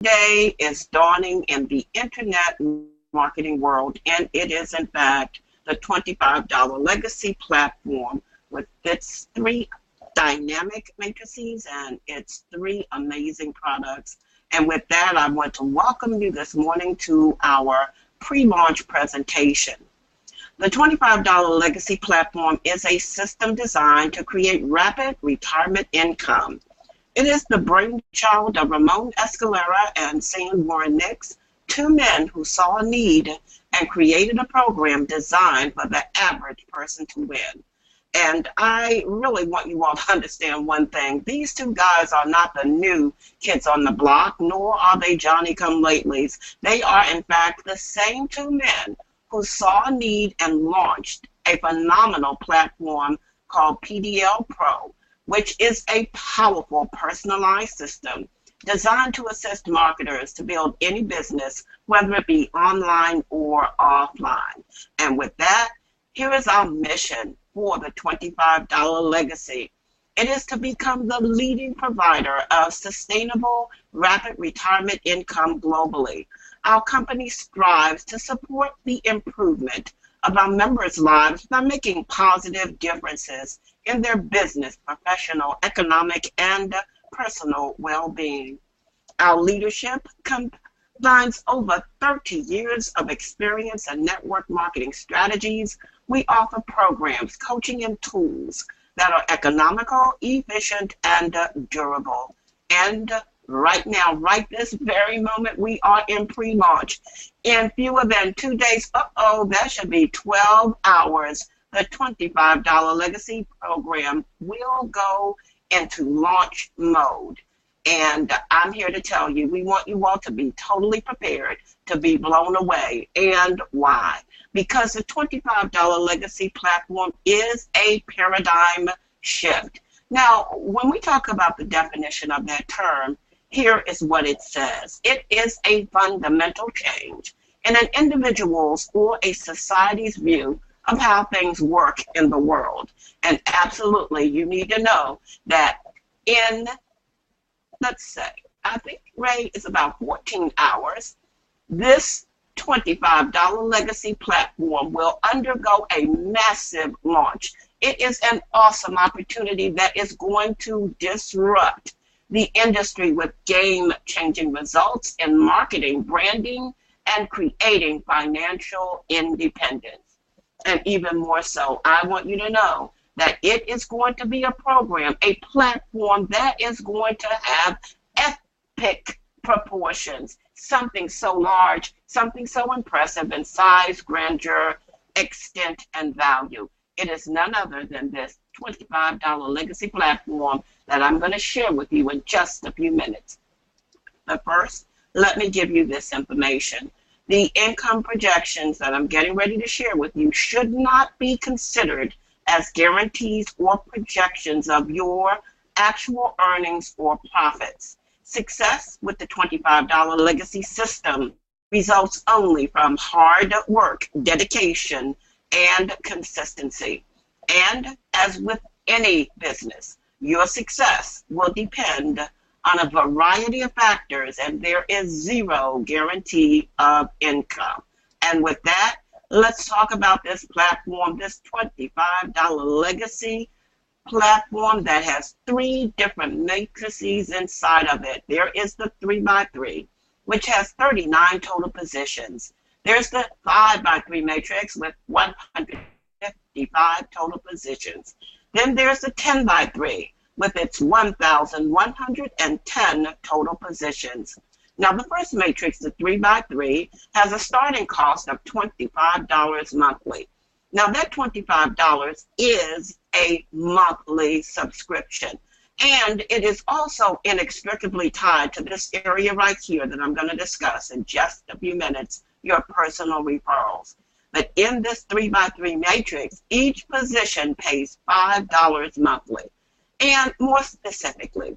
Day is dawning in the internet marketing world, and it is, in fact, the $25 legacy platform with its three dynamic matrices and its three amazing products. And with that, I want to welcome you this morning to our pre-launch presentation. The $25 legacy platform is a system designed to create rapid retirement income. It is the brainchild of Ramon Escalera and Warren Nix, two men who saw a need and created a program designed for the average person to win. And I really want you all to understand one thing. These two guys are not the new kids on the block, nor are they Johnny-come-latelys. They are, in fact, the same two men who saw a need and launched a phenomenal platform called PDL Pro, which is a powerful personalized system designed to assist marketers to build any business, whether it be online or offline. And with that, here is our mission for the $25 legacy. It is to become the leading provider of sustainable, rapid retirement income globally. Our company strives to support the improvement of our members' lives by making positive differences in their business, professional, economic, and personal well-being. Our leadership combines over 30 years of experience in network marketing strategies. We offer programs, coaching, and tools that are economical, efficient, and durable. And right now, right this very moment, we are in pre-launch. In fewer than 2 days, that should be 12 hours, the $25 legacy program will go into launch mode. And I'm here to tell you, we want you all to be totally prepared to be blown away. And why? Because the $25 legacy platform is a paradigm shift. Now, when we talk about the definition of that term, here is what it says. It is a fundamental change in an individual's or a society's view of how things work in the world. And absolutely, you need to know that in, let's say, I think, Ray, is about 14 hours, this $25 legacy platform will undergo a massive launch. It is an awesome opportunity that is going to disrupt the industry with game-changing results in marketing, branding, and creating financial independence. And even more so, I want you to know that it is going to be a program, a platform that is going to have epic proportions, something so large, something so impressive in size, grandeur, extent, and value. It is none other than this $25 legacy platform that I'm going to share with you in just a few minutes. But first, let me give you this information. The income projections that I'm getting ready to share with you should not be considered as guarantees or projections of your actual earnings or profits. Success with the $25 legacy system results only from hard work, dedication, and consistency. And as with any business, your success will depend on a variety of factors, and there is zero guarantee of income. And with that, let's talk about this platform, this $25 legacy platform that has three different matrices inside of it. There is the 3x3, which has 39 total positions. There's the 5x3 matrix with 155 total positions. Then there's the 10x3 with its 1,110 total positions. Now, the first matrix, the 3x3, has a starting cost of $25 monthly. Now, that $25 is a monthly subscription. And it is also inextricably tied to this area right here that I'm going to discuss in just a few minutes, your personal referrals. But in this 3x3 matrix, each position pays $5 monthly. And more specifically,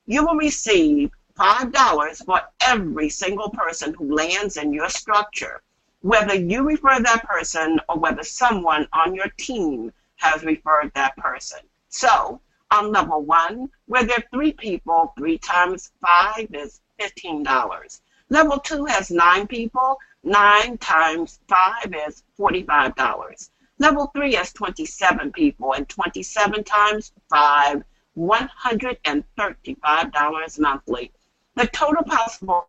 you will receive $5 for every single person who lands in your structure, whether you refer that person or whether someone on your team has referred that person. So on level 1, where there are 3 people, 3 times 5 is $15. Level 2 has 9 people. 9 times 5 is $45. Level 3 has 27 people, and 27 times 5, $135 monthly. The total possible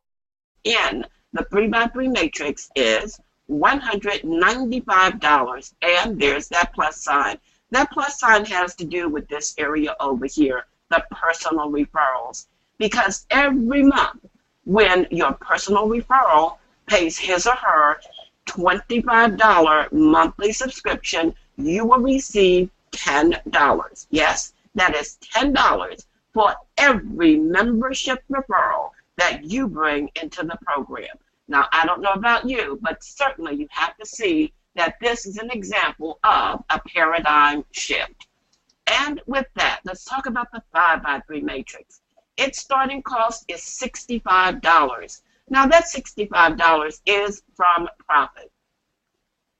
in the 3x3 matrix is $195, and there's that plus sign. That plus sign has to do with this area over here, the personal referrals, because every month when your personal referral pays his or her $25 monthly subscription, you will receive $10. Yes, that is $10 for every membership referral that you bring into the program. Now, I don't know about you, but certainly you have to see that this is an example of a paradigm shift. And with that, let's talk about the 5x3 matrix. Its starting cost is $65. Now, that $65 is from profit.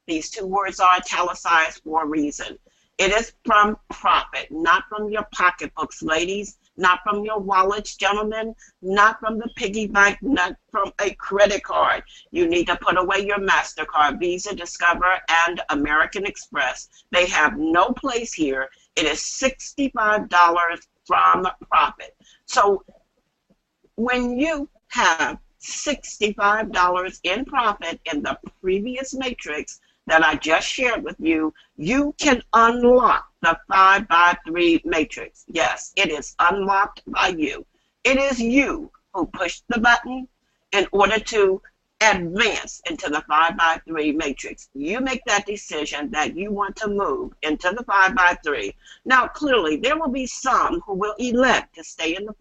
These two words are italicized for a reason. It is from profit, not from your pocketbooks, ladies, not from your wallets, gentlemen, not from the piggy bank, not from a credit card. You need to put away your MasterCard, Visa, Discover, and American Express. They have no place here. It is $65 from profit. So when you have $65 in profit in the previous matrix that I just shared with you, you can unlock the 5x3 matrix. Yes, it is unlocked by you. It is you who pushed the button in order to advance into the 5x3 matrix. You make that decision that you want to move into the 5x3. Now, clearly, there will be some who will elect to stay in the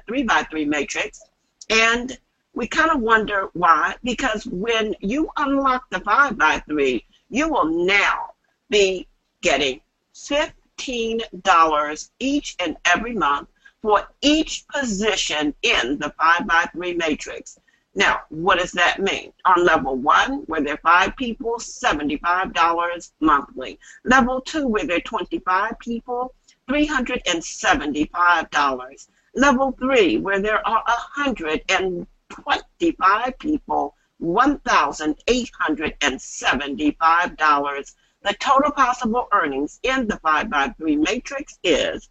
3x3 matrix, and we kind of wonder why, because when you unlock the 5x3, you will now be getting $15 each and every month for each position in the 5x3 matrix. Now, what does that mean? On level 1, where there are 5 people, $75 monthly. Level 2, where there are 25 people, $375. Level 3, where there are 125 people, $1,875. The total possible earnings in the 5x3 matrix is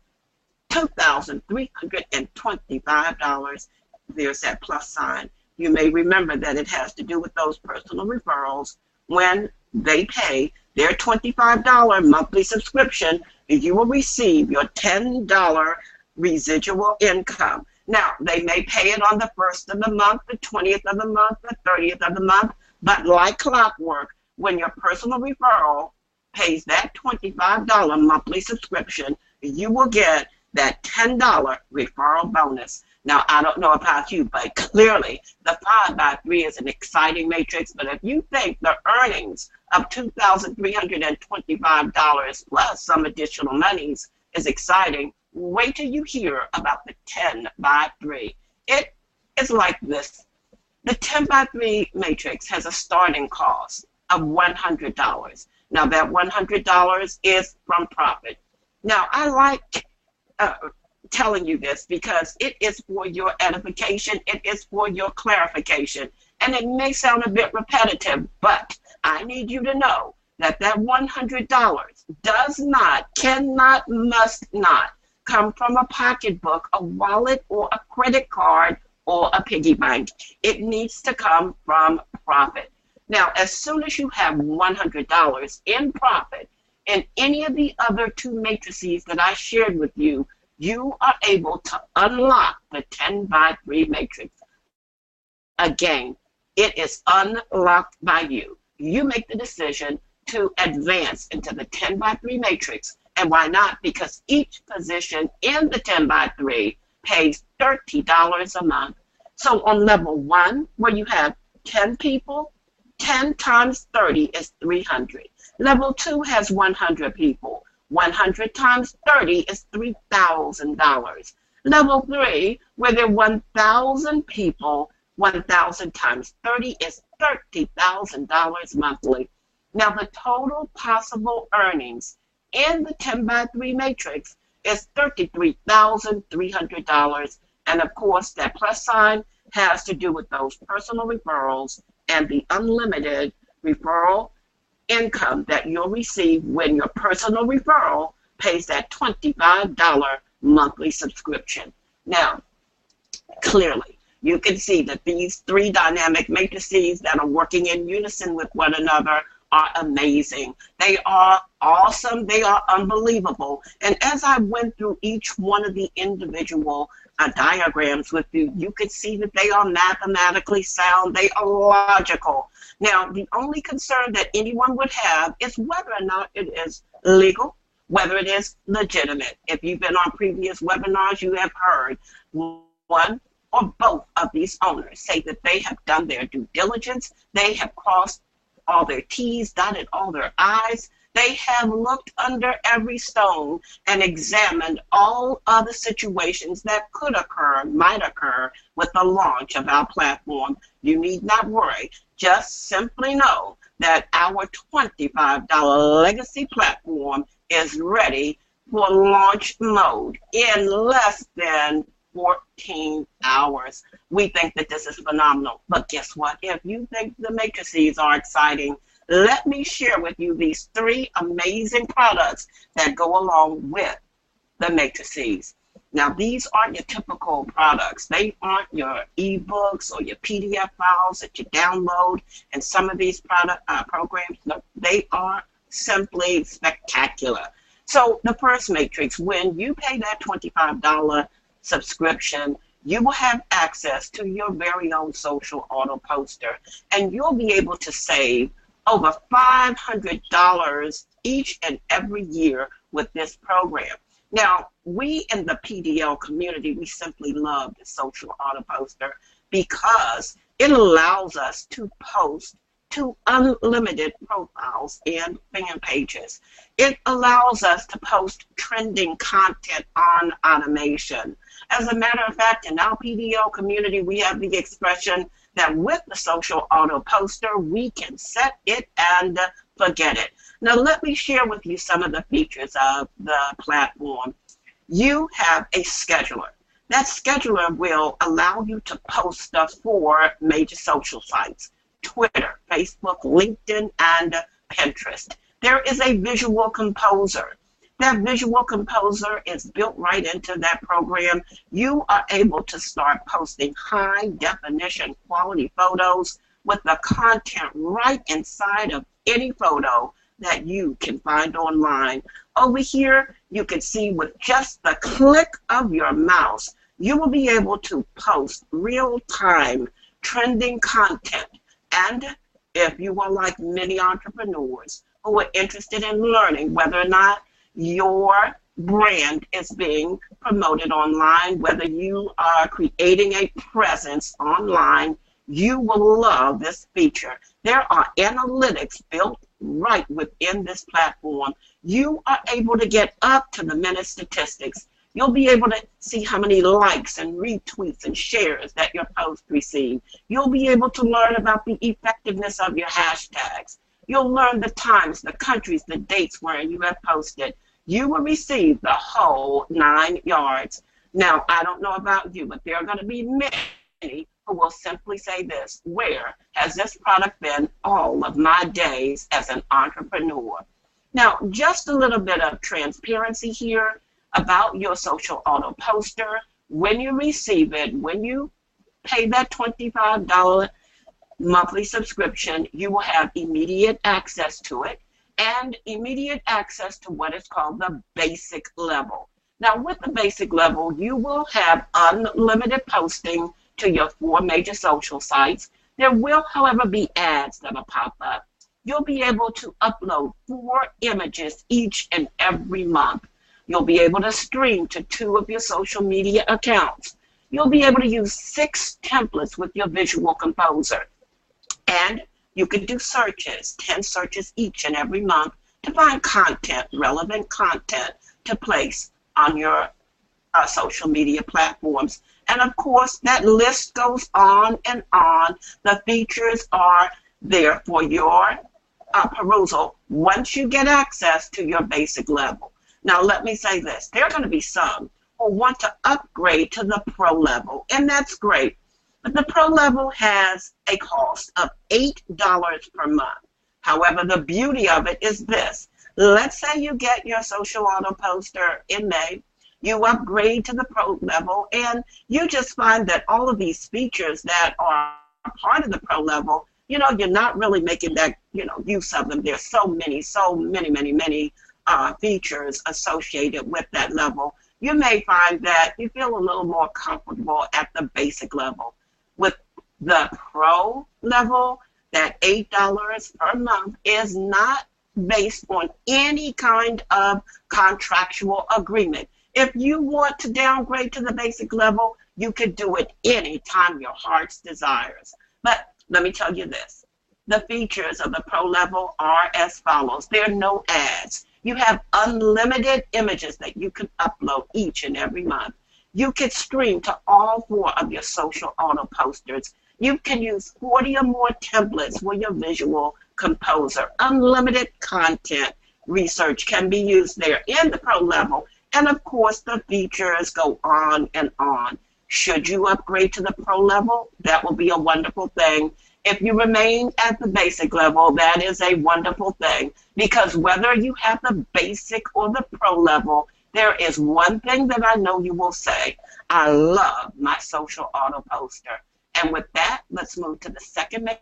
$2,325. There's that plus sign. You may remember that it has to do with those personal referrals. When they pay their $25 monthly subscription, you will receive your $10 residual income. Now, they may pay it on the 1st of the month, the 20th of the month, the 30th of the month, but like clockwork, when your personal referral pays that $25 monthly subscription, you will get that $10 referral bonus. Now, I don't know about you, but clearly the 5x3 is an exciting matrix. But if you think the earnings of $2,325 plus some additional monies is exciting, wait till you hear about the 10x3. It is like this. The 10x3 matrix has a starting cost of $100. Now, that $100 is from profit. Now, I like telling you this because it is for your edification, it is for your clarification, and it may sound a bit repetitive, but I need you to know that that $100 does not, cannot, must not come from a pocketbook, a wallet, or a credit card, or a piggy bank. It needs to come from profit. Now, as soon as you have $100 in profit in any of the other two matrices that I shared with you, you are able to unlock the 10x3 matrix. Again, it is unlocked by you. You make the decision to advance into the 10x3 matrix. And why not? Because each position in the 10x3 pays $30 a month. So on level 1, where you have 10 people, 10 times 30 is 300. Level 2 has 100 people. 100 times 30 is $3,000. Level 3, where there are 1,000 people, 1,000 times 30 is $30,000 monthly. Now, the total possible earnings in the 10x3 matrix is $33,300. And of course, that plus sign has to do with those personal referrals and the unlimited referral income that you'll receive when your personal referral pays that $25 monthly subscription. Now, clearly, you can see that these three dynamic matrices that are working in unison with one another are amazing. They are awesome. They are unbelievable. And as I went through each one of the individual diagrams with you, you could see that they are mathematically sound. They are logical. Now, the only concern that anyone would have is whether or not it is legal, whether it is legitimate. If you've been on previous webinars, you have heard one or both of these owners say that they have done their due diligence. They have crossed all their T's, dotted all their I's. They have looked under every stone and examined all other situations that could occur, might occur with the launch of our platform. You need not worry. Just simply know that our $25 legacy platform is ready for launch mode in less than 14 hours. We think that this is phenomenal. But guess what? If you think the matrices are exciting, let me share with you these three amazing products that go along with the matrices. Now, these aren't your typical products. They aren't your ebooks or your PDF files that you download and some of these programs. No, they are simply spectacular. So the first matrix, when you pay that $25 subscription, you will have access to your very own social auto poster, and you'll be able to save over $500 each and every year with this program. Now, we in the PDL community, we simply love the social auto poster because it allows us to post to unlimited profiles and fan pages. It allows us to post trending content on automation. As a matter of fact, in our PDL community, we have the expression that with the social auto poster, we can set it and forget it. Now, let me share with you some of the features of the platform. You have a scheduler. That scheduler will allow you to post stuff for major social sites: Twitter, Facebook, LinkedIn, and Pinterest. There is a visual composer. That visual composer is built right into that program. You are able to start posting high definition quality photos with the content right inside of any photo that you can find online. Over here, you can see with just the click of your mouse, you will be able to post real-time trending content. And if you are like many entrepreneurs who are interested in learning whether or not your brand is being promoted online, whether you are creating a presence online, you will love this feature. There are analytics built right within this platform. You are able to get up to the minute statistics. You'll be able to see how many likes and retweets and shares that your post received. You'll be able to learn about the effectiveness of your hashtags. You'll learn the times, the countries, the dates where you have posted. You will receive the whole 9 yards. Now, I don't know about you, but there are going to be many who will simply say this: where has this product been all of my days as an entrepreneur? Now, just a little bit of transparency here about your social auto poster. When you receive it, when you pay that $25 monthly subscription, you will have immediate access to it and immediate access to what is called the basic level. Now, with the basic level, you will have unlimited posting to your 4 major social sites. There will, however, be ads that will pop up. You'll be able to upload 4 images each and every month. You'll be able to stream to 2 of your social media accounts. You'll be able to use 6 templates with your visual composer. And you can do searches, 10 searches each and every month to find content, relevant content to place on your social media platforms. And of course, that list goes on and on. The features are there for your perusal once you get access to your basic level. Now, let me say this. There are going to be some or want to upgrade to the pro level, and that's great. But the pro level has a cost of $8 per month. However, the beauty of it is this. Let's say you get your social auto poster in May, you upgrade to the pro level, and you just find that all of these features that are part of the pro level, you're not really making that, use of them. There's so many features associated with that level. You may find that you feel a little more comfortable at the basic level. With the pro level, that $8 per month is not based on any kind of contractual agreement. If you want to downgrade to the basic level, you could do it anytime your heart's desires. But let me tell you this. The features of the pro level are as follows. There are no ads. You have unlimited images that you can upload each and every month. You can stream to all 4 of your social auto posters. You can use 40 or more templates with your visual composer. Unlimited content research can be used there in the pro level. And of course, the features go on and on. Should you upgrade to the pro level, that will be a wonderful thing. If you remain at the basic level, that is a wonderful thing. Because whether you have the basic or the pro level, there is one thing that I know you will say. I love my social auto poster. And with that, let's move to the second mix.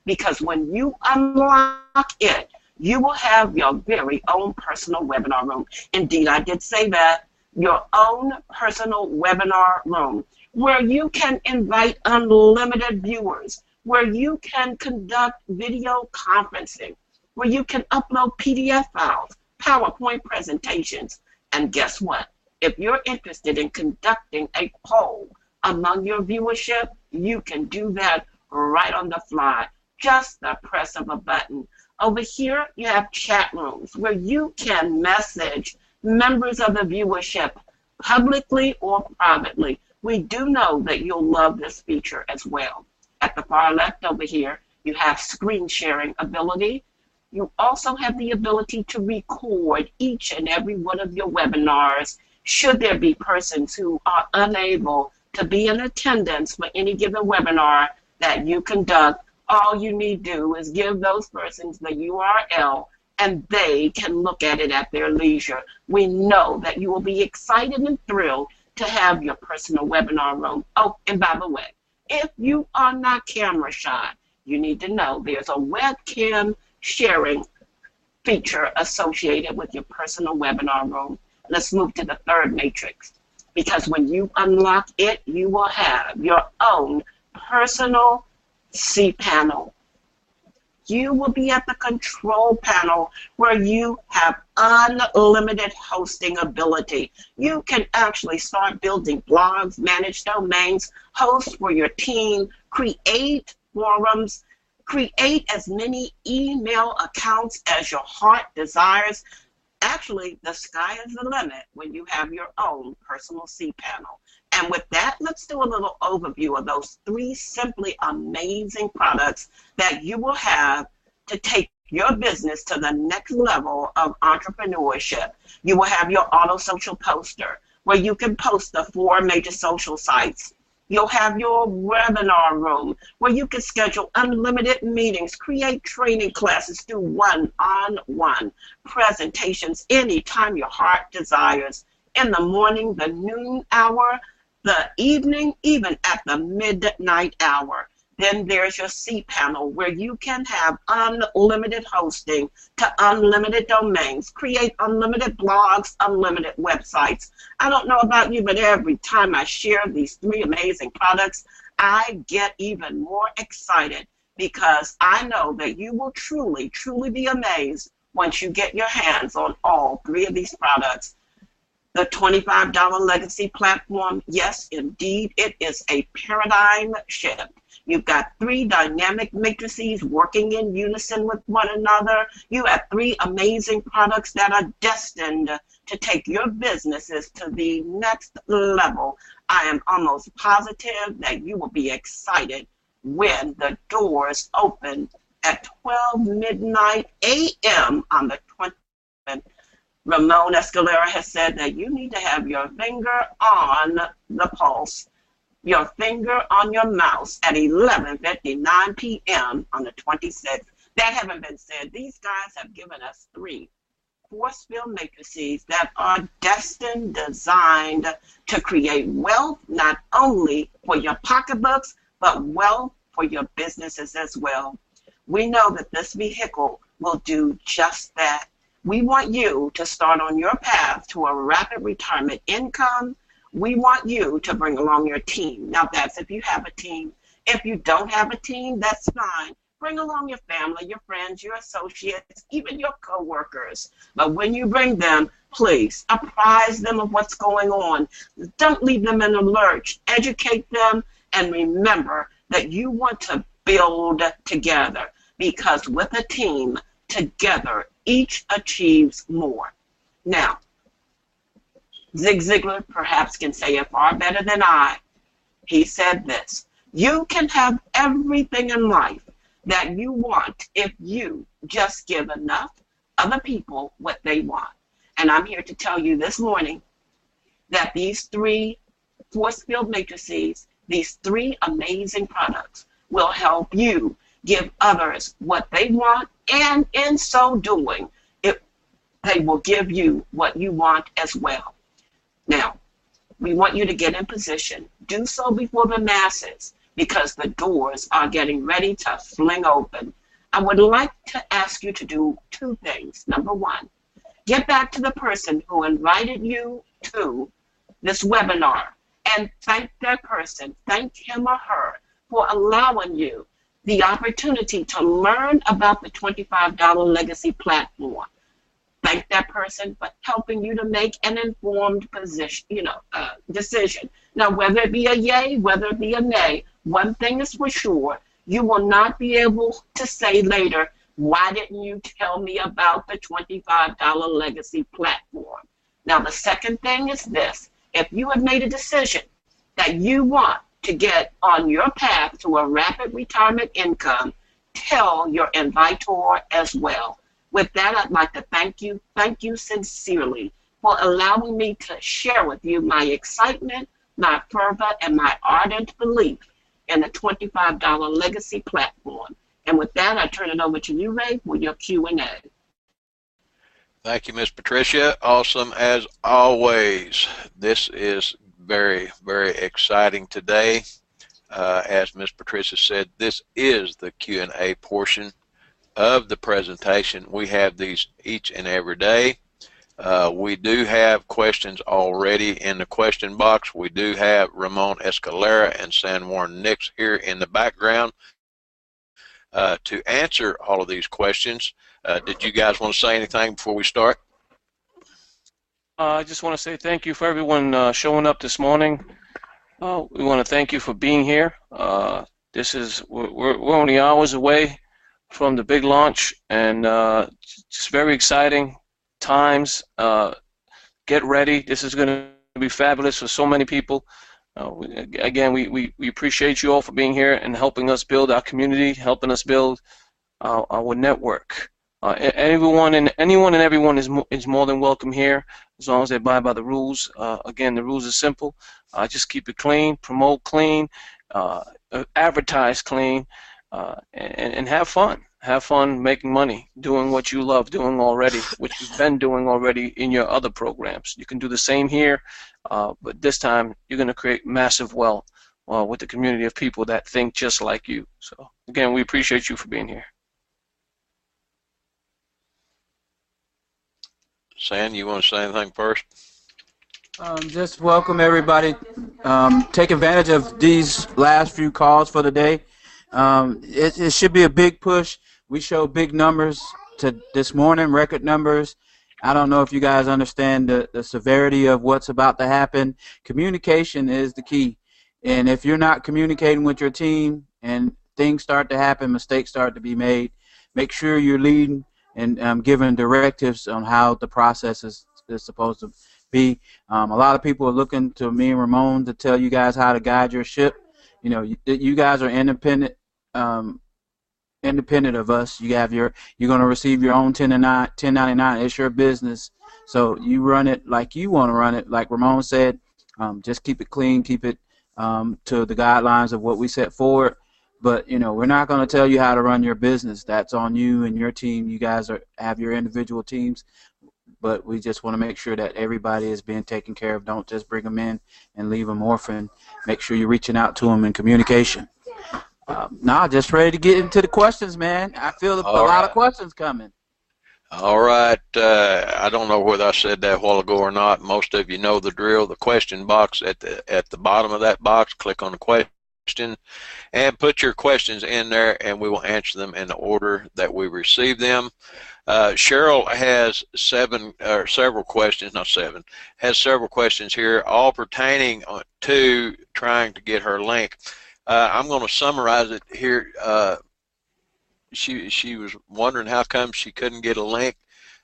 Because when you unlock it, you will have your very own personal webinar room. Indeed, I did say that. Your own personal webinar room where you can invite unlimited viewers, where you can conduct video conferencing, where you can upload PDF files, PowerPoint presentations. And guess what? If you're interested in conducting a poll among your viewership, you can do that right on the fly. Just the press of a button. Over here, you have chat rooms where you can message members of the viewership publicly or privately. We do know that you'll love this feature as well. At the far left over here, you have screen sharing ability. You also have the ability to record each and every one of your webinars should there be persons who are unable to be in attendance for any given webinar that you conduct. All you need to do is give those persons the URL and they can look at it at their leisure. We know that you will be excited and thrilled to have your personal webinar room. Oh, and by the way, if you are not camera shy, you need to know there's a webcam sharing feature associated with your personal webinar room. Let's move to the third matrix, because when you unlock it, you will have your own personal cPanel. You will be at the control panel where you have unlimited hosting ability. You can actually start building blogs, manage domains, host for your team, create forums, create as many email accounts as your heart desires. Actually, the sky is the limit when you have your own personal cPanel. And with that, let's do a little overview of those 3 simply amazing products that you will have to take your business to the next level of entrepreneurship. You will have your auto social poster where you can post the 4 major social sites. You'll have your webinar room where you can schedule unlimited meetings, create training classes, do one-on-one presentations anytime your heart desires. In the morning, the noon hour, the evening, even at the midnight hour. Then there's your cPanel where you can have unlimited hosting to unlimited domains, create unlimited blogs, unlimited websites. I don't know about you, but every time I share these 3 amazing products, I get even more excited because I know that you will truly, truly be amazed once you get your hands on all 3 of these products. The $25 legacy platform, yes, indeed, it is a paradigm shift. You've got 3 dynamic matrices working in unison with one another. You have 3 amazing products that are destined to take your businesses to the next level. I am almost positive that you will be excited when the doors open at 12 midnight a.m. on the 20th. Ramon Escalera has said that you need to have your finger on the pulse, your finger on your mouse at 11:59 p.m. on the 26th. That having been said, these guys have given us 3 force field matrices that are destined, designed to create wealth not only for your pocketbooks, but wealth for your businesses as well. We know that this vehicle will do just that. We want you to start on your path to a rapid retirement income. We want you to bring along your team. Now, that's if you have a team. If you don't have a team, that's fine. Bring along your family, your friends, your associates, even your coworkers. But when you bring them, please apprise them of what's going on. Don't leave them in a lurch. Educate them, and remember that you want to build together, because with a team, together, each achieves more. Now, Zig Ziglar perhaps can say it far better than I. He said this: you can have everything in life that you want if you just give enough other people what they want. And I'm here to tell you this morning that these 3 force field matrices, these 3 amazing products, will help you give others what they want, and in so doing, they will give you what you want as well. Now, we want you to get in position. Do so before the masses, because the doors are getting ready to fling open. I would like to ask you to do 2 things. Number 1, get back to the person who invited you to this webinar and thank that person, thank him or her for allowing you the opportunity to learn about the $25 legacy platform. Thank that person for helping you to make an informed decision. Now, whether it be a yay, whether it be a nay, one thing is for sure: you will not be able to say later, why didn't you tell me about the $25 legacy platform? Now, the second thing is this: if you have made a decision that you want to get on your path to a rapid retirement income, tell your invitor as well. With that, I'd like to thank you sincerely for allowing me to share with you my excitement, my fervor, and my ardent belief in the $25 legacy platform. And with that, I turn it over to you, Ray, for your Q&A. Thank you, Ms. Patricia. Awesome as always. This is very, very exciting today. As Ms. Patricia said, this is the Q&A portion of the presentation. We have these each and every day. We do have questions already in the question box. We do have Ramon Escalera and San Juan Nix here in the background to answer all of these questions. Did you guys want to say anything before we start? I just want to say thank you for everyone showing up this morning. We want to thank you for being here. We're only hours away from the big launch, and just very exciting times. Get ready. This is going to be fabulous for so many people. Again, we appreciate you all for being here and helping us build our community, helping us build our network. Anyone and everyone is more than welcome here, as long as they abide by the rules. Again, the rules are simple. Just keep it clean, promote clean, advertise clean, and have fun. Have fun making money, doing what you love doing already, which you've been doing already in your other programs. You can do the same here, but this time you're going to create massive wealth with the community of people that think just like you. So, again, we appreciate you for being here. San, you want to say anything first? Just welcome everybody. Take advantage of these last few calls for the day. It should be a big push. We show big numbers to this morning, record numbers. I don't know if you guys understand the severity of what's about to happen. Communication is the key. And if you're not communicating with your team and things start to happen, mistakes start to be made, make sure you're leading and giving directives on how the process is supposed to be. A lot of people are looking to me and Ramon to tell you guys how to guide your ship. You know, you guys are independent independent of us. You're going to receive your own 1099. It's your business, so you run it like you want to run it. Like Ramon said, just keep it clean, keep it to the guidelines of what we set forward. But we're not going to tell you how to run your business. That's on you and your team. You guys have your individual teams, but we just want to make sure that everybody is being taken care of. Don't just bring them in and leave them orphaned. Make sure you're reaching out to them in communication. Now, just ready to get into the questions, man. I feel a lot of questions coming. All right. I don't know whether I said that a while ago or not. Most of you know the drill. The question box at the bottom of that box, click on the question and put your questions in there, and we will answer them in the order that we receive them. Cheryl has several questions, not seven, has several questions here, all pertaining to trying to get her link. I'm going to summarize it here. She was wondering how come she couldn't get a link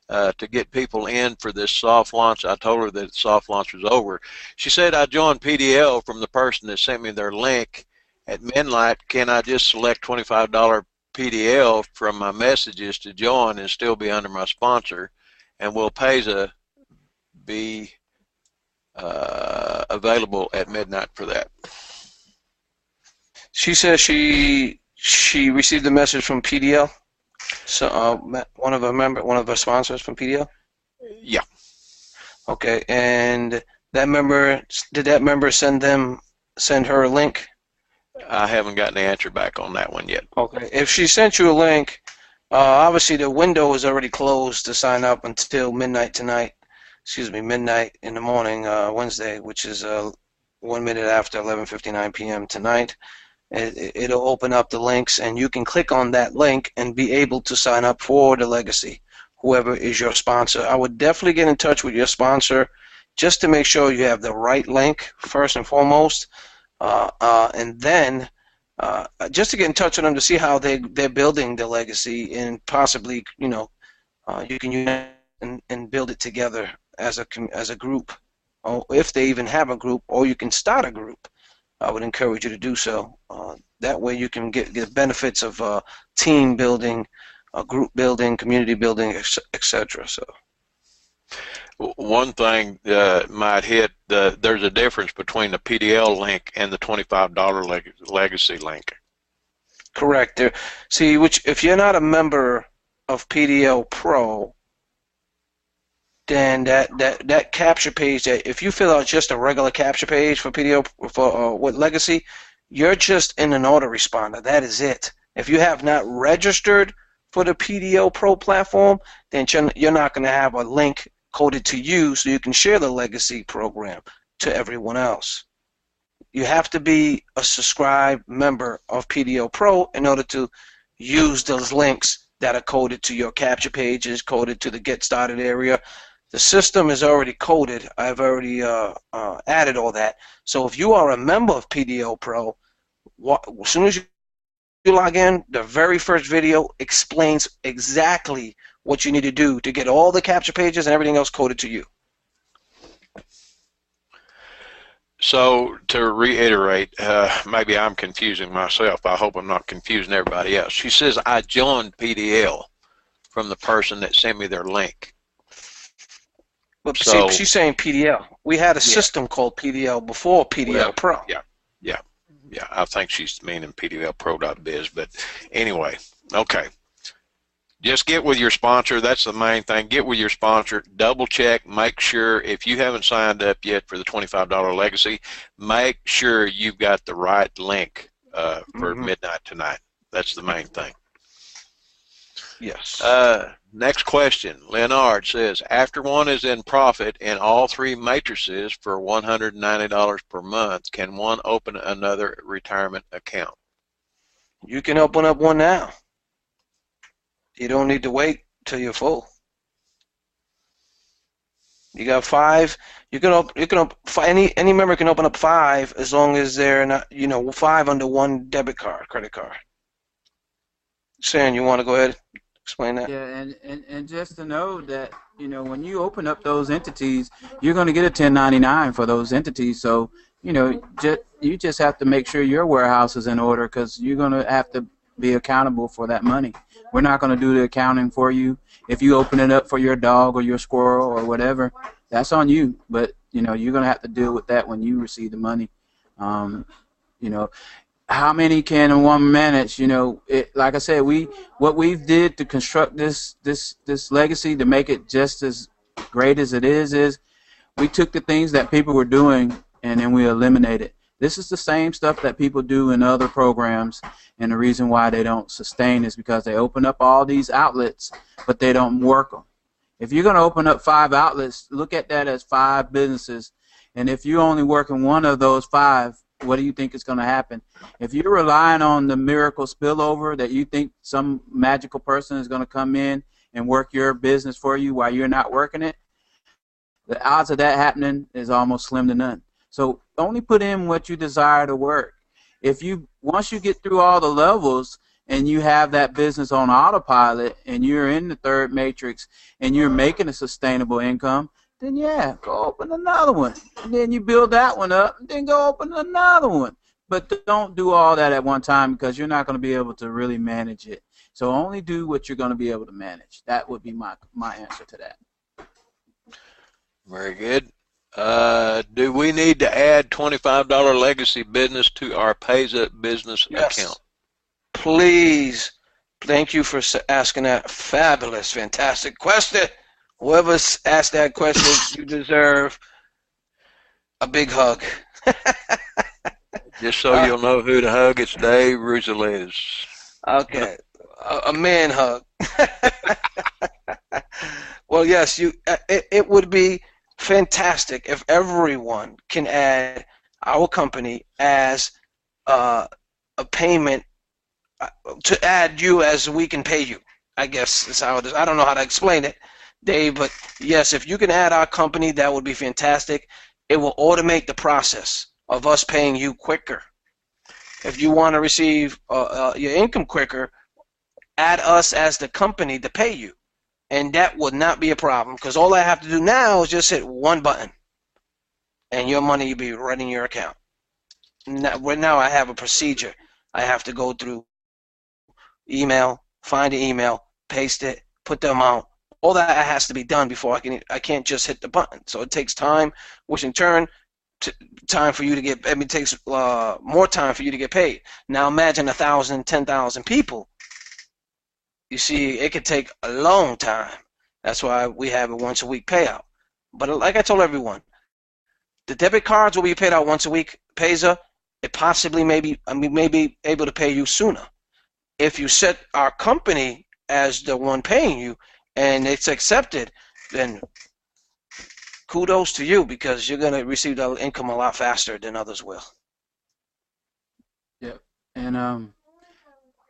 to get people in for this soft launch. I told her that the soft launch was over. She said, I joined PDL from the person that sent me their link at midnight. Can I just select $25 PDL from my messages to join and still be under my sponsor? And will Payza be available at midnight for that? She says she received a message from PDL, so one of her sponsors from PDL. Yeah. Okay, and did that member send her a link? I haven't gotten the answer back on that one yet. Okay, if she sent you a link, obviously the window is already closed to sign up until midnight tonight. Excuse me, midnight in the morning, Wednesday, which is 1 minute after 11:59 p.m. tonight. It'll open up the links, and you can click on that link and be able to sign up for the legacy, whoever is your sponsor. I would definitely get in touch with your sponsor just to make sure you have the right link first and foremost, and then just to get in touch with them to see how they're building the legacy, and possibly you can unite and build it together as a group, or if they even have a group, or you can start a group. I would encourage you to do so. That way you can get the benefits of team building, group building, community building, etc. So, one thing might hit, there's a difference between the PDL link and the $25 legacy link. Correct. See, if you're not a member of PDL Pro, then that capture page, that if you fill out just a regular capture page for PDL with legacy, you're just in an autoresponder. That is it. If you have not registered for the PDL Pro platform, then you're not going to have a link coded to you so you can share the legacy program to everyone else. You have to be a subscribed member of PDL Pro in order to use those links that are coded to your capture pages, coded to the Get Started area. The system is already coded. I've already added all that. So if you are a member of PDL Pro, as soon as you log in, the very first video explains exactly what you need to do to get all the capture pages and everything else coded to you. So to reiterate, maybe I'm confusing myself. I hope I'm not confusing everybody else. She says, I joined PDL from the person that sent me their link. But see, she's saying PDL. We had a system called PDL before PDL Pro. Yeah. I think she's meaning PDLPro.biz, but anyway, okay. Just get with your sponsor. That's the main thing. Get with your sponsor. Double check. Make sure if you haven't signed up yet for the $25 legacy, make sure you've got the right link for midnight tonight. That's the main thing. Yes. Next question. Leonard says, after one is in profit in all three matrices for $190 per month, can one open another retirement account? You can open up one now. You don't need to wait till you're full. You got 5. Any member can open up 5 as long as they're not 5 under one credit card. Sam, you want to go ahead? Explain that. Yeah, and just to know that when you open up those entities, you're going to get a 1099 for those entities. So you just have to make sure your warehouse is in order, because you're going to have to be accountable for that money. We're not going to do the accounting for you. If you open it up for your dog or your squirrel or whatever, that's on you. But, you know, you're going to have to deal with that when you receive the money. You know, how many can one manage? You know, like I said, what we did to construct this legacy to make it just as great as it is we took the things that people were doing and then we eliminated. This is the same stuff that people do in other programs, and the reason why they don't sustain is because they open up all these outlets, but they don't work them. If you're going to open up 5 outlets, look at that as 5 businesses, and if you're only working one of those 5, what do you think is going to happen? If you're relying on the miracle spillover that you think some magical person is going to come in and work your business for you while you're not working it, the odds of that happening is almost slim to none. So only put in what you desire to work. Once you get through all the levels and you have that business on autopilot and you're in the 3rd matrix and you're making a sustainable income, then yeah, go open another one. And then you build that one up, and then go open another one. But don't do all that at one time because you're not going to be able to really manage it. So only do what you're going to be able to manage. That would be my answer to that. Very good. Do we need to add $25 legacy business to our Payza business account? Please. Thank you for asking that fabulous, fantastic question. Whoever's asked that question, you deserve a big hug. Just so you'll know who to hug, it's Dave Ruzalez. Okay, a man hug. Well, yes, it would be fantastic if everyone can add our company as a payment to add you as we can pay you. I guess that's how it is. I don't know how to explain it, Dave, but yes, if you can add our company, that would be fantastic. It will automate the process of us paying you quicker. If you want to receive your income quicker, add us as the company to pay you. And that would not be a problem because all I have to do now is just hit one button and your money will be right in your account. Now I have a procedure. I have to go through email, find the email, paste it, put the amount. All that has to be done before I can't just hit the button. So it takes time, which in turn time for you to get, it takes more time for you to get paid. Now imagine 1,000, 10,000 people. You see, it could take a long time. That's why we have a once-a-week payout. But like I told everyone, the debit cards will be paid out once a week. Payza, it possibly may be able to pay you sooner. If you set our company as the one paying you and it's accepted, then kudos to you because you're going to receive that income a lot faster than others will. Yeah, and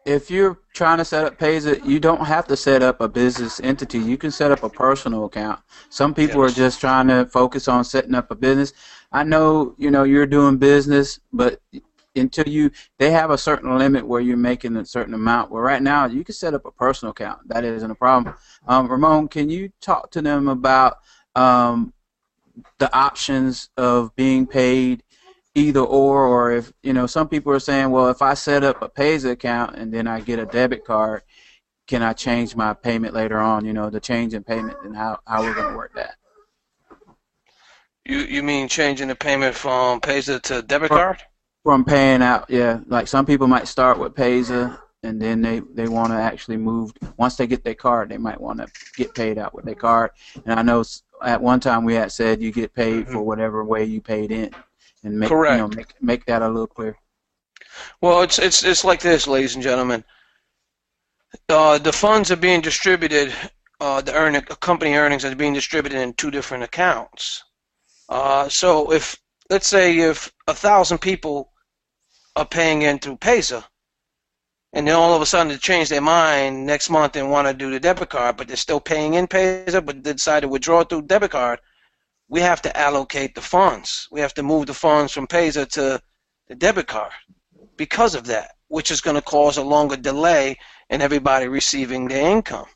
if you're trying to set up Payza, you don't have to set up a business entity. You can set up a personal account. Some people are just trying to focus on setting up a business. I know, you're doing business, but until they have a certain limit where you're making a certain amount. Well, right now, you can set up a personal account. That isn't a problem. Ramon, can you talk to them about the options of being paid either or if some people are saying, well, if I set up a Payza account and then I get a debit card, can I change my payment later on? The change in payment and how we're going to work that. You mean changing the payment from Payza to debit card? From paying out, yeah. Like some people might start with Payza and then they want to actually move. Once they get their card, they might want to get paid out with their card. And I know at one time we had said you get paid for whatever way you paid in. And make that a little clear. Well, it's like this, ladies and gentlemen. The funds are being distributed. The company earnings are being distributed in 2 different accounts. So let's say if 1,000 people are paying in through Payza, and then all of a sudden they change their mind next month and want to do the debit card, but they're still paying in Payza, but they decide to withdraw through debit card. We have to allocate the funds. We have to move the funds from Payza to the debit card because of that, which is going to cause a longer delay in everybody receiving their income.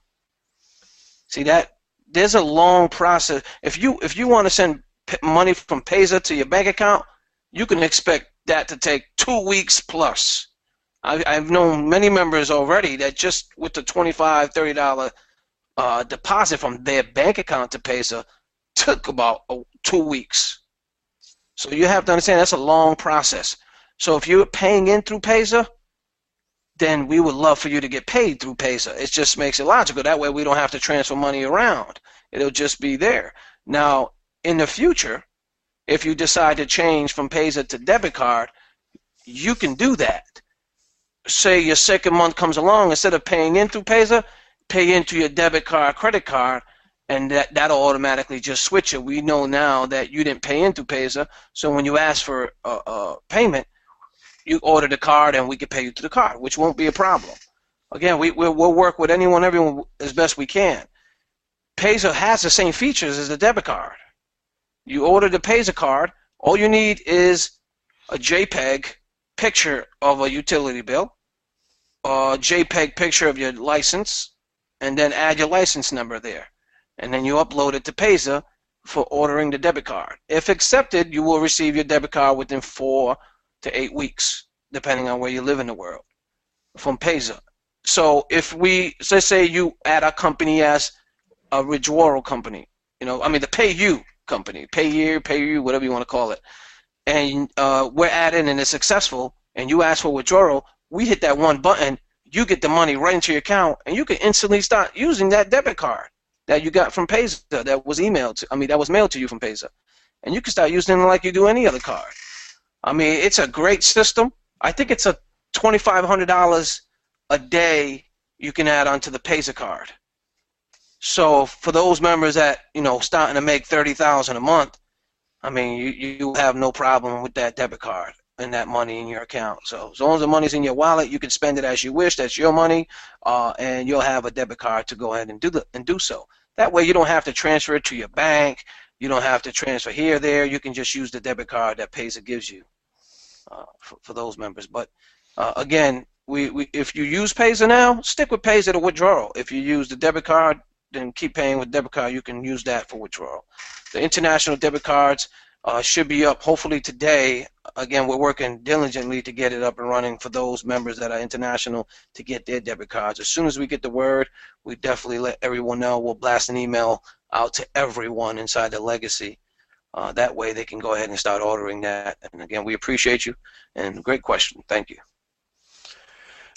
See that? There's a long process. If you want to send money from Payza to your bank account, you can expect that to take 2 weeks plus. I've known many members already that just with the $25, $30 deposit from their bank account to Paysa took about 2 weeks. So you have to understand that's a long process. So if you're paying in through Paysa, then we would love for you to get paid through Paysa. It just makes it logical. That way we don't have to transfer money around. It'll just be there. Now, in the future, if you decide to change from Paysa to debit card, you can do that. Say your second month comes along, instead of paying in through Paysa, pay into your debit card, credit card, and that'll automatically just switch it. We know now that you didn't pay into Paysa, so when you ask for payment, you order the card and we can pay you through the card, which won't be a problem. Again, we'll work with everyone as best we can. Paysa has the same features as the debit card. You order the Paysa card, all you need is a JPEG picture of a utility bill, a JPEG picture of your license, and then add your license number there. And then you upload it to Paysa for ordering the debit card. If accepted, you will receive your debit card within 4 to 8 weeks, depending on where you live in the world, from Paysa. So if let's say you add our company as a withdrawal company, the pay-you company, pay-you, whatever you want to call it, and we're adding and it's successful, and you ask for withdrawal, we hit that one button, you get the money right into your account, and you can instantly start using that debit card that you got from Paysa that was mailed to you from Paysa, and you can start using it like you do any other card. It's a great system. I think it's a $2,500 a day you can add onto the Paysa card. So for those members that starting to make $30,000 a month, you have no problem with that debit card and that money in your account. So as long as the money's in your wallet, you can spend it as you wish. That's your money, and you'll have a debit card to go ahead and do so. That way you don't have to transfer it to your bank. You don't have to transfer here, there. You can just use the debit card that Paysa gives you for those members. But again, if you use Paysa now, stick with Paysa to withdrawal. If you use the debit card, then keep paying with debit card. You can use that for withdrawal. The international debit cards should be up hopefully today. Again, we're working diligently to get it up and running for those members that are international to get their debit cards. As soon as we get the word, we definitely let everyone know. We'll blast an email out to everyone inside the legacy. That way they can go ahead and start ordering that. And again, we appreciate you, and great question. Thank you.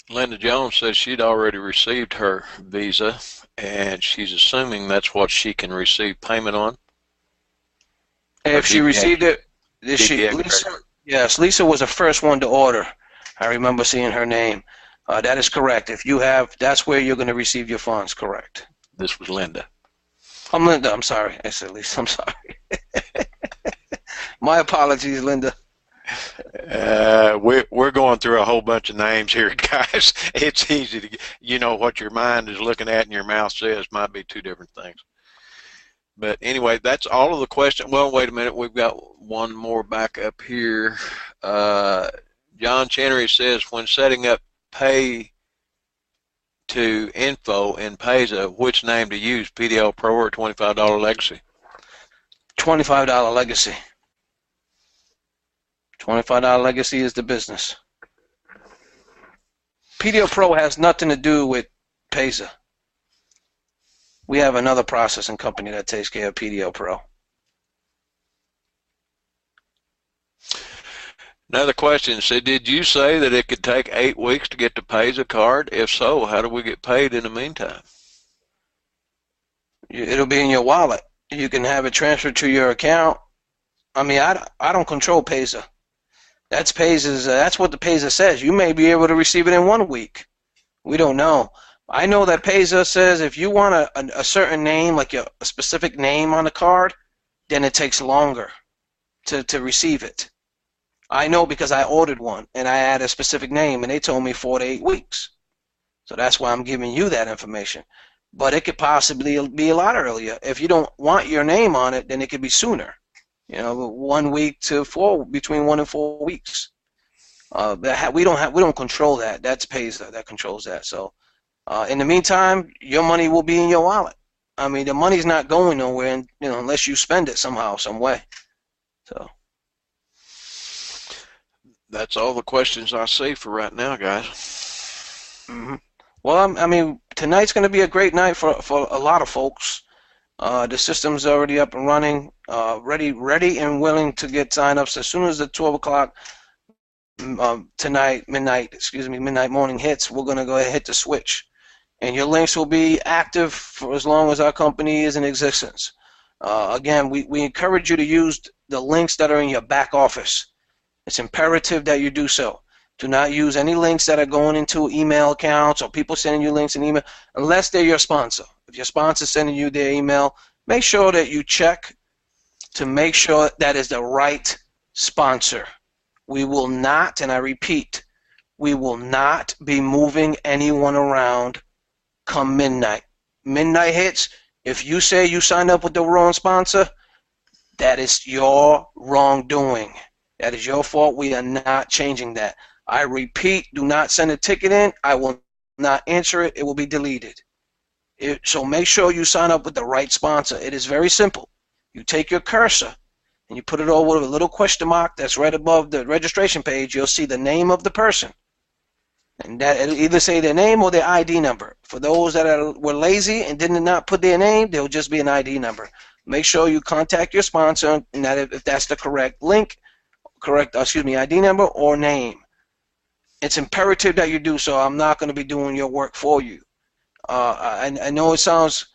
Linda Jones says she'd already received her Visa, and she's assuming that's what she can receive payment on. If she received it, Lisa was the first one to order. I remember seeing her name. That is correct. If you have, that's where you're going to receive your funds, correct. This was Linda. I'm Linda. I'm sorry. I said Lisa. I'm sorry. My apologies, Linda. We're going through a whole bunch of names here, guys. It's easy to, what your mind is looking at and your mouth says might be two different things. But anyway, that's all of the questions. Well, wait a minute. We've got one more back up here. John Chenery says, when setting up pay to info in Paysa, which name to use, PDL Pro or $25 Legacy? $25 Legacy. $25 Legacy is the business. PDL Pro has nothing to do with Paysa. We have another processing company that takes care of PDL Pro. Another question said, did you say that it could take 8 weeks to get the Paysa card? If so, how do we get paid in the meantime? It'll be in your wallet. You can have it transferred to your account. I don't control Paysa. That's Paysa's. That's what the Paysa says. You may be able to receive it in 1 week. We don't know. I know that Paysa says if you want a certain name, like a specific name on the card, then it takes longer to receive it. I know because I ordered one and I had a specific name and they told me 4 to 8 weeks. So that's why I'm giving you that information. But it could possibly be a lot earlier. If you don't want your name on it, then it could be sooner. 1 week to between 1 and 4 weeks. We don't control that. That's Paysa that controls that. So in the meantime, your money will be in your wallet. The money's not going nowhere, unless you spend it somehow, some way. So That's all the questions I see for right now, guys. Well, I mean, tonight's going to be a great night for a lot of folks. The system's already up and running, ready and willing to get sign-ups as soon as the 12 o'clock midnight morning hits. We're going to go ahead and hit the switch, and your links will be active for as long as our company is in existence. Again, we encourage you to use the links that are in your back office. It's imperative that you do so. Do not use any links that are going into email accounts or people sending you links in email unless they're your sponsor. If your sponsor is sending you their email, make sure that you check to make sure that is the right sponsor. We will not, and I repeat, we will not be moving anyone around come midnight. Midnight hits, if you say you signed up with the wrong sponsor, that is your wrongdoing. That is your fault. We are not changing that. I repeat, do not send a ticket in. I will not answer it. It will be deleted. So make sure you sign up with the right sponsor. It is very simple. You take your cursor and you put it over with a little question mark that's right above the registration page. You'll see the name of the person. And that it'll either say their name or their ID number. For those that were lazy and did not put their name, there'll just be an ID number. Make sure you contact your sponsor, and that if that's the correct link, ID number or name. It's imperative that you do so. I'm not going to be doing your work for you. I know it sounds,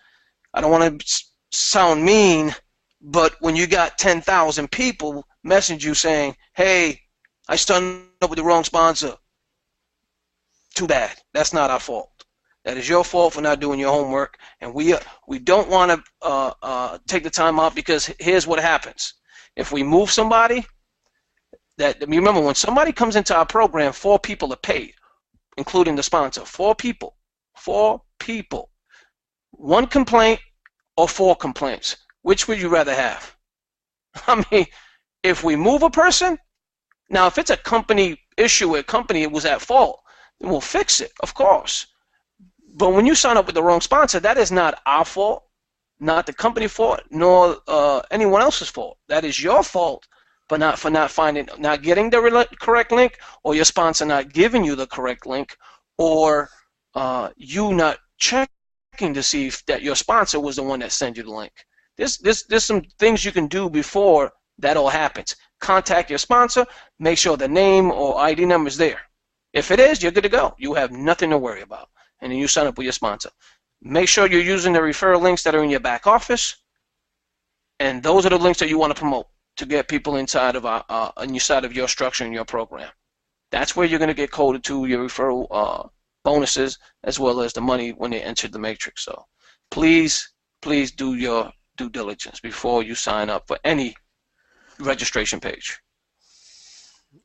I don't want to sound mean, but when you got 10,000 people message you saying, hey, I signed up with the wrong sponsor, too bad. That's not our fault. That is your fault for not doing your homework, and we don't want to take the time out, because here's what happens. If we move somebody, remember, when somebody comes into our program, 4 people are paid, including the sponsor. 4 people. 4 people. 1 complaint or 4 complaints. Which would you rather have? I mean, if we move a person, now if it's a company issue, a company was at fault, then we'll fix it, of course. But when you sign up with the wrong sponsor, that is not our fault, not the company fault, nor anyone else's fault. That is your fault, but not getting the correct link, or your sponsor not giving you the correct link, or you not checking to see if that your sponsor was the one that sent you the link. There's some things you can do before that all happens. Contact your sponsor, make sure the name or ID number is there. If it is, you're good to go. You have nothing to worry about. And then you sign up with your sponsor. Make sure you're using the referral links that are in your back office, and those are the links that you want to promote to get people inside of your structure and your program. That's where you're going to get coded to your referral bonuses, as well as the money when they enter the matrix. So please do your due diligence before you sign up for any registration page.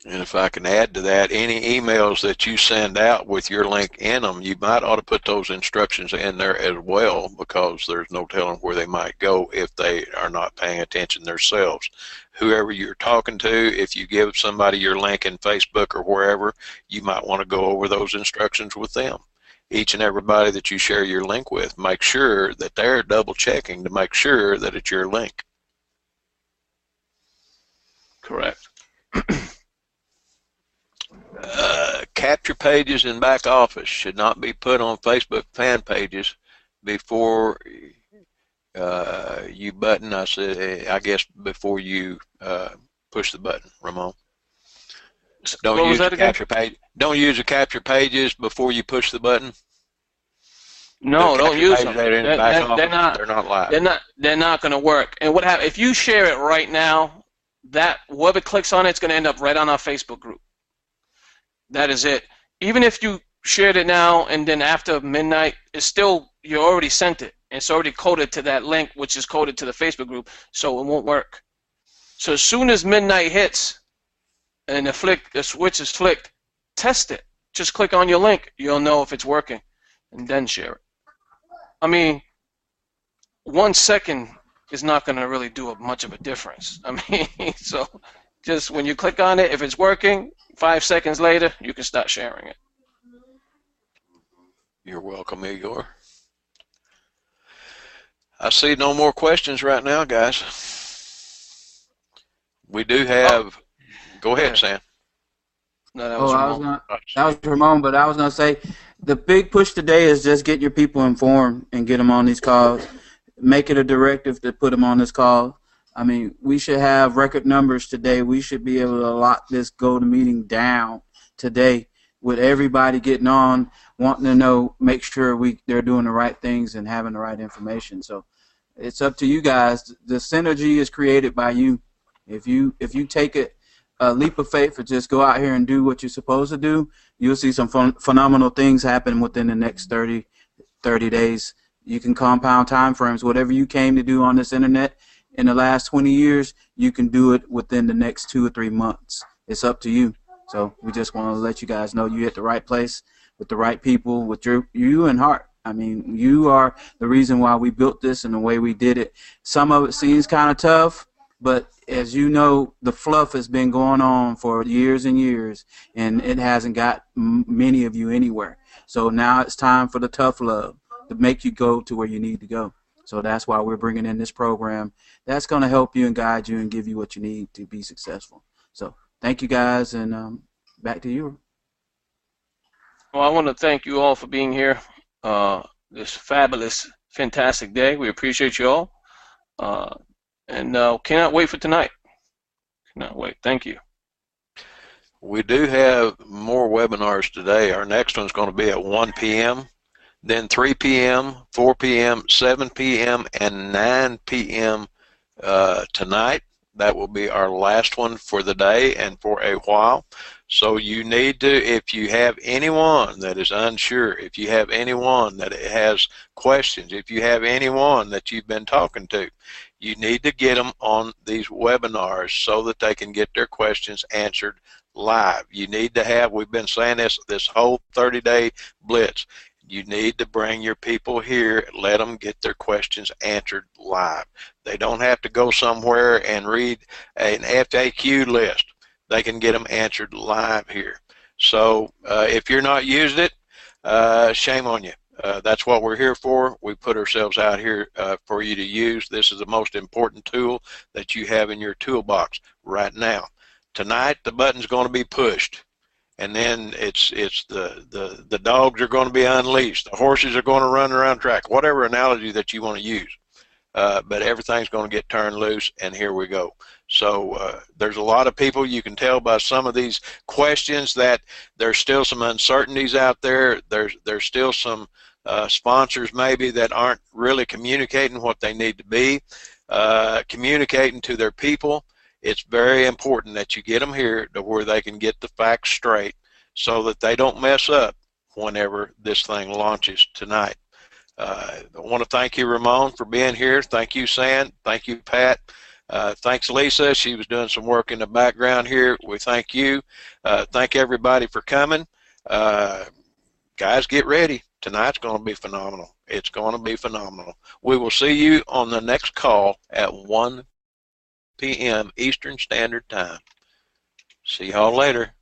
And if I can add to that, any emails that you send out with your link in them, you might ought to put those instructions in there as well, because there's no telling where they might go if they are not paying attention themselves. Whoever you're talking to, if you give somebody your link in Facebook or wherever, you might want to go over those instructions with them. Each and everybody that you share your link with, make sure that they're double checking to make sure that it's your link. Correct. Capture pages in back office should not be put on Facebook fan pages before you button. I guess before you push the button, Ramon. Don't use the capture page. Don't use the capture pages before you push the button. No, don't use them. They're not live. They're not going to work. And what happens if you share it right now? That whoever clicks on it's going to end up right on our Facebook group. That is it. Even if you shared it now and then after midnight, it's still, you already sent it. It's already coded to that link, which is coded to the Facebook group, so it won't work. So as soon as midnight hits and the switch is flicked, test it. Just click on your link. You'll know if it's working, and then share it. I mean, 1 second is not going to really do much of a difference. I mean, so just when you click on it, if it's working, 5 seconds later, you can start sharing it. You're welcome, Igor. I see no more questions right now, guys. We do have. Go ahead, Sam. No, that Oh, was Ramon. that was Ramon, but I was gonna say the big push today is just get your people informed and get them on these calls. Make it a directive to put them on this call. I mean, we should have record numbers today. We should be able to lock this go-to-meeting down today with everybody getting on, wanting to know, make sure they're doing the right things and having the right information. So it's up to you guys. The synergy is created by you. If you take a leap of faith and just go out here and do what you're supposed to do, you'll see some phenomenal things happen within the next 30 days. You can compound time frames. Whatever you came to do on this internet in the last 20 years, you can do it within the next 2 or 3 months. It's up to you. So we just want to let you guys know you're at the right place with the right people, with you in heart. I mean, you are the reason why we built this and the way we did it. Some of it seems kind of tough, but as you know, the fluff has been going on for years and years, and it hasn't got many of you anywhere. So now it's time for the tough love to make you go to where you need to go. So that's why we're bringing in this program that's going to help you and guide you and give you what you need to be successful. So thank you guys, and back to you. Well, I want to thank you all for being here this fabulous, fantastic day. We appreciate you all, and cannot wait for tonight. Cannot wait. Thank you. We do have more webinars today. Our next one's going to be at 1 p.m., then 3 p.m., 4 p.m., 7 p.m., and 9 p.m. Tonight. That will be our last one for the day and for a while. So you need to, if you have anyone that is unsure, if you have anyone that has questions, if you have anyone that you've been talking to, you need to get them on these webinars so that they can get their questions answered live. You need to have, we've been saying this whole 30-day blitz, you need to bring your people here, let them get their questions answered live. They don't have to go somewhere and read an FAQ list. They can get them answered live here. So if you're not using it, shame on you. That's what we're here for. We put ourselves out here for you to use. This is the most important tool that you have in your toolbox right now. Tonight, the button's going to be pushed. And then it's the dogs are going to be unleashed. The horses are going to run around track, whatever analogy that you want to use. But everything's going to get turned loose, and here we go. So there's a lot of people, you can tell by some of these questions that there's still some uncertainties out there. There's still some sponsors maybe that aren't really communicating what they need to be, communicating to their people. It's very important that you get them here to where they can get the facts straight so that they don't mess up whenever this thing launches tonight. I want to thank you, Ramon, for being here. Thank you, San. Thank you, Pat. Thanks, Lisa. She was doing some work in the background here. We thank you. Thank everybody for coming. Guys, get ready. Tonight's going to be phenomenal. It's going to be phenomenal. We will see you on the next call at 1 p.m. Eastern Standard Time. See y'all later.